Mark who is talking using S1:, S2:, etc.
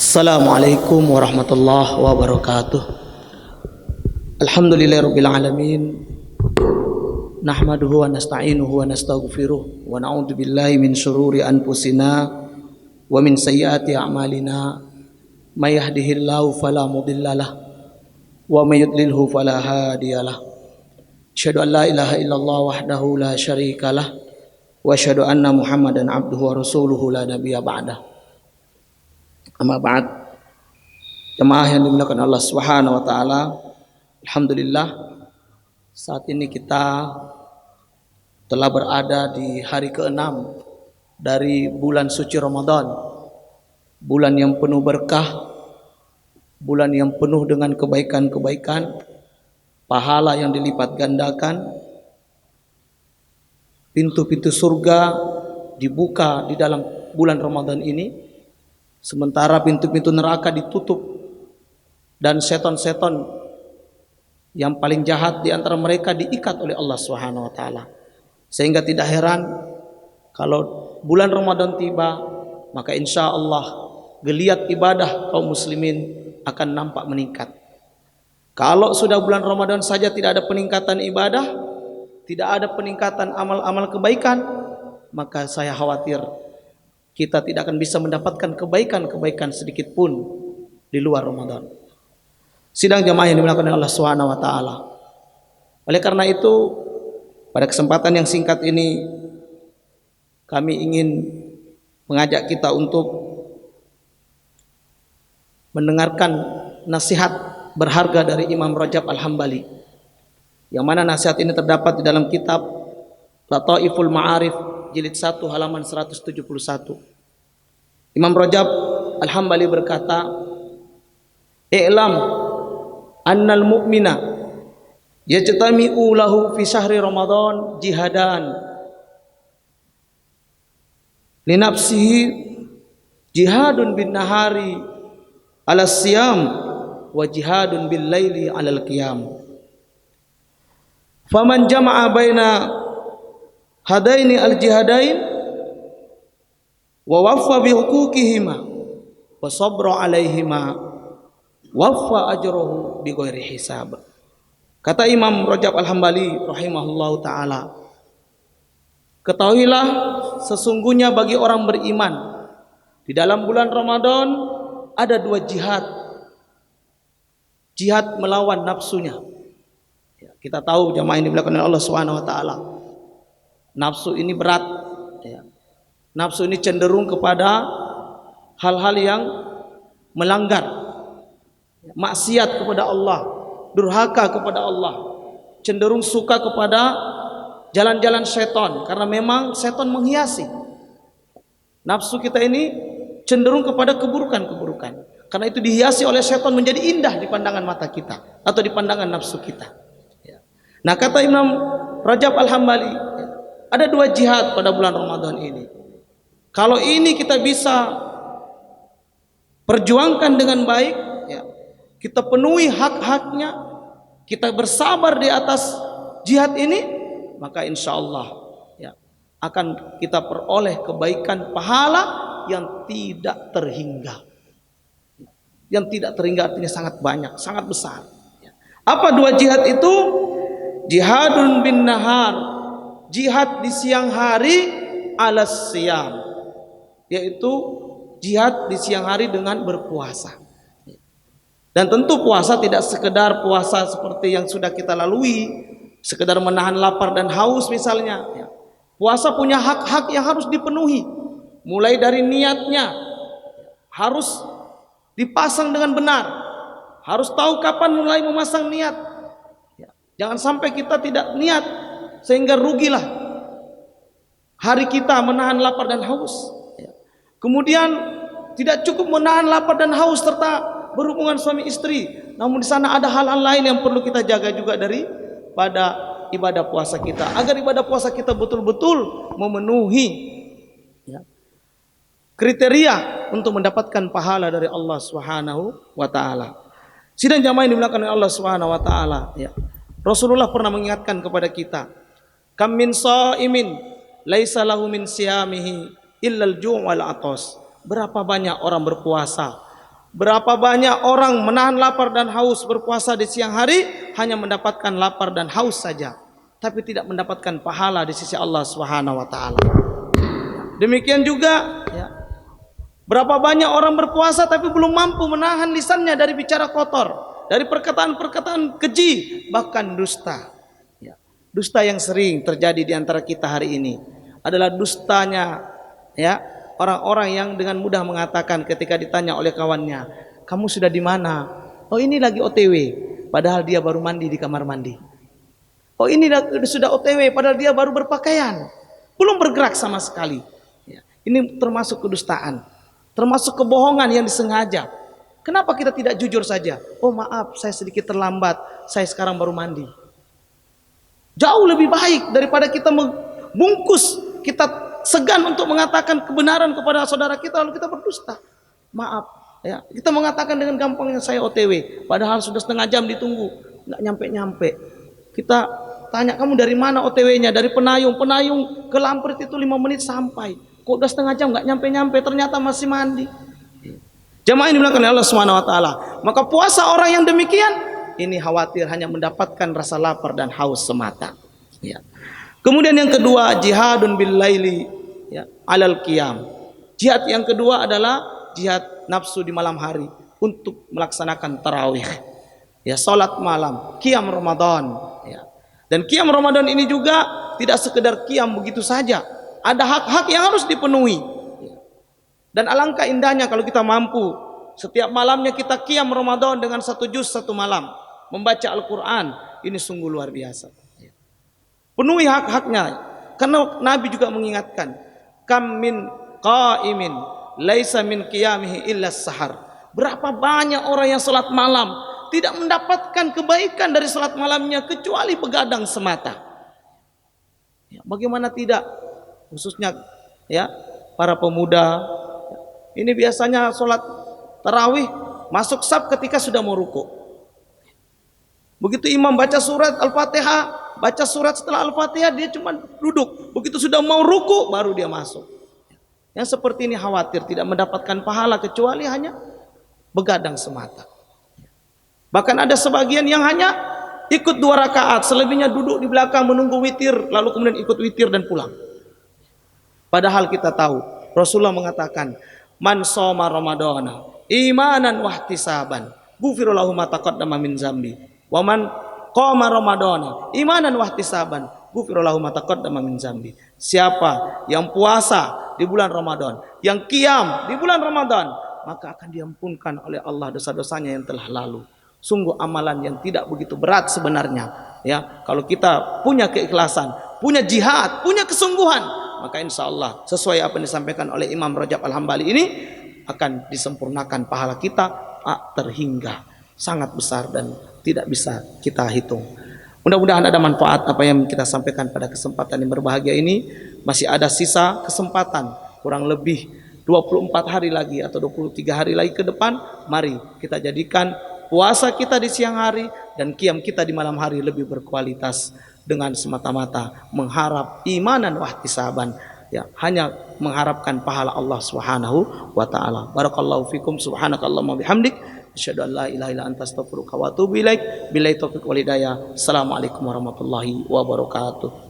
S1: Assalamualaikum warahmatullahi wabarakatuh. Alhamdulillahirabbil alamin. Nahmaduhu wa nasta'inuhu wa nastaghfiruh wa na'udzu billahi min syururi anfusina wa min sayyiati a'malina. May yahdihillahu fala mudhillalah wa may yudlilhu fala hadiyalah. Asyhadu an la ilaha illallah wahdahu la syarikalah wa asyhadu anna Muhammadan abduhu wa rasuluhu la nabiyya ba'dah. Amma ba'd. Jemaah yang dimuliakan Allah Subhanahu wa taala, alhamdulillah saat ini kita telah berada di hari ke-6 dari bulan suci Ramadan. Bulan yang penuh berkah, bulan yang penuh dengan kebaikan-kebaikan, pahala yang dilipat gandakan. Pintu-pintu surga dibuka di dalam bulan Ramadan ini. Sementara pintu-pintu neraka ditutup dan setan-setan yang paling jahat di antara mereka diikat oleh Allah Subhanahu wa taala. Sehingga tidak heran kalau bulan Ramadan tiba, maka insya Allah geliat ibadah kaum muslimin akan nampak meningkat. Kalau sudah bulan Ramadan saja tidak ada peningkatan ibadah, tidak ada peningkatan amal-amal kebaikan, maka saya khawatir kita tidak akan bisa mendapatkan kebaikan-kebaikan sedikit pun di luar Ramadan. Sidang jamaah yang dimuliakan oleh Allah Subhanahu wa taala. Oleh karena itu, pada kesempatan yang singkat ini kami ingin mengajak kita untuk mendengarkan nasihat berharga dari Imam Rajab Al-Hambali. Yang mana nasihat ini terdapat di dalam kitab Lataiful Ma'arif jilid 1 halaman 171. Imam Rajab Al-Hambali berkata, "I'lam annal mu'mina yajtami'u lahu fi syahri Ramadan jihadan li nafsihi jihadun bin nahari ala siyam wa jihadun bil laili alal qiyam. Faman jama'a baina hadaini al jihadain wa waffa bi huquqihima wa sabra alaihima waffa ajruhu bi ghairi hisab." Kata Imam Rajab Al-Hambali rahimahullahu taala, ketahuilah sesungguhnya bagi orang beriman di dalam bulan Ramadan ada dua jihad. Jihad melawan nafsunya. Kita tahu jamaah ini dimuliakan oleh Allah Subhanahu wa taala. Nafsu ini berat, ya. Nafsu ini cenderung kepada hal-hal yang melanggar, maksiat kepada Allah, durhaka kepada Allah, cenderung suka kepada jalan-jalan setan, karena memang setan menghiasi. Nafsu kita ini cenderung kepada keburukan-keburukan, karena itu dihiasi oleh setan menjadi indah di pandangan mata kita atau di pandangan nafsu kita. Nah, kata Imam Rajab Al-Hambali, ada dua jihad pada bulan Ramadan ini. Kalau ini kita bisa perjuangkan dengan baik, ya, kita penuhi hak-haknya, kita bersabar di atas jihad ini, maka insya Allah, ya, akan kita peroleh kebaikan pahala yang tidak terhingga. Yang tidak terhingga artinya sangat banyak, sangat besar. Apa dua jihad itu? Jihadun bin nahar, jihad di siang hari alas siyam, yaitu jihad di siang hari dengan berpuasa. Dan tentu puasa tidak sekedar puasa seperti yang sudah kita lalui, sekedar menahan lapar dan haus misalnya. Puasa punya hak-hak yang harus dipenuhi. Mulai dari niatnya harus dipasang dengan benar, harus tahu kapan mulai memasang niat. Jangan sampai kita tidak niat sehingga rugilah hari kita menahan lapar dan haus. Kemudian tidak cukup menahan lapar dan haus serta berhubungan suami istri, namun di sana ada hal-hal lain yang perlu kita jaga juga daripada ibadah puasa kita, agar ibadah puasa kita betul-betul memenuhi, ya, kriteria untuk mendapatkan pahala dari Allah Subhanahu wa taala. Sidang jamaah yang dimuliakan oleh Allah Subhanahu wa taala, ya. Rasulullah pernah mengingatkan kepada kita, kam min shaimin laisa lahu min siyamihi illal ju' wal atas. Berapa banyak orang berpuasa Berapa banyak orang menahan lapar dan haus berpuasa di siang hari hanya mendapatkan lapar dan haus saja, tapi tidak mendapatkan pahala di sisi Allah Subhanahu wa taala. Demikian juga ya, berapa banyak orang berpuasa tapi belum mampu menahan lisannya dari bicara kotor, dari perkataan-perkataan keji, bahkan dusta. Ya, dusta yang sering terjadi di antara kita hari ini adalah dustanya ya orang-orang yang dengan mudah mengatakan ketika ditanya oleh kawannya, "Kamu sudah di mana?" "Oh, ini lagi OTW," padahal dia baru mandi di kamar mandi. "Oh, ini sudah OTW," padahal dia baru berpakaian, belum bergerak sama sekali. Ya, ini termasuk kedustaan, termasuk kebohongan yang disengaja. Kenapa kita tidak jujur saja? "Oh, maaf, saya sedikit terlambat, saya sekarang baru mandi." Jauh lebih baik daripada kita membungkus, kita segan untuk mengatakan kebenaran kepada saudara kita lalu kita berdusta. Maaf ya, kita mengatakan dengan gampangnya saya OTW, padahal sudah setengah jam ditunggu, nggak nyampe-nyampe. Kita tanya, "Kamu dari mana OTW-nya?" "Dari Penayung." "Penayung ke Lamprit itu 5 menit sampai." "Kok udah setengah jam nggak nyampe-nyampe?" Ternyata masih mandi. Jamaah ini dimuliakan oleh Allah Subhanahu wa taala. Maka puasa orang yang demikian ini khawatir hanya mendapatkan rasa lapar dan haus semata. Ya. Kemudian yang kedua, jihadun bil laili ya, alal qiyam. Jihad yang kedua adalah jihad nafsu di malam hari untuk melaksanakan tarawih. Ya, salat malam, qiyam Ramadan ya. Dan qiyam Ramadan ini juga tidak sekedar qiyam begitu saja. Ada hak-hak yang harus dipenuhi. Dan alangkah indahnya kalau kita mampu setiap malamnya kita qiyam Ramadan dengan 1 juz 1 malam, membaca Al-Qur'an. Ini sungguh luar biasa. Penuhi hak-haknya, karena Nabi juga mengingatkan, "Kam min qaimin laisa min qiyamihi illa sahar." Berapa banyak orang yang salat malam tidak mendapatkan kebaikan dari salat malamnya kecuali begadang semata. Ya, bagaimana tidak, khususnya ya para pemuda. Ini biasanya salat tarawih masuk saf ketika sudah mau ruku. Begitu imam baca surat Al-Fatihah, baca surat setelah Al-Fatihah dia cuma duduk. Begitu sudah mau ruku baru dia masuk. Yang seperti ini khawatir tidak mendapatkan pahala kecuali hanya begadang semata. Bahkan ada sebagian yang hanya ikut 2 rakaat, selebihnya duduk di belakang menunggu witir, lalu kemudian ikut witir dan pulang. Padahal kita tahu Rasulullah mengatakan, "Man shoma ramadhana imanan wahtisaban, ghufira lahu ma taqaddama min dzambi. Wa man qama ramadhana imanan wahtisaban, ghufira lahu ma taqaddama min dzambi." Siapa yang puasa di bulan Ramadan, yang qiyam di bulan Ramadan, maka akan diampunkan oleh Allah dosa-dosanya yang telah lalu. Sungguh amalan yang tidak begitu berat sebenarnya ya. Kalau kita punya keikhlasan, punya jihad, punya kesungguhan, maka insya Allah sesuai apa yang disampaikan oleh Imam Rajab Al-Hambali ini akan disempurnakan pahala kita terhingga, sangat besar dan tidak bisa kita hitung. Mudah-mudahan ada manfaat apa yang kita sampaikan pada kesempatan yang berbahagia ini. Masih ada sisa kesempatan kurang lebih 24 hari lagi atau 23 hari lagi ke depan. Mari kita jadikan puasa kita di siang hari dan qiyam kita di malam hari lebih berkualitas dengan semata-mata mengharap imanan wahtisaban ya, hanya mengharapkan pahala Allah Subhanahu wa taala. Barakallahu fikum, subhanakallahumma bihamdik, asyhadu an la ilaha illa anta astaghfiruka wa atubu ilaik. Billahi taufiq wal hidayah. Assalamualaikum warahmatullahi wabarakatuh.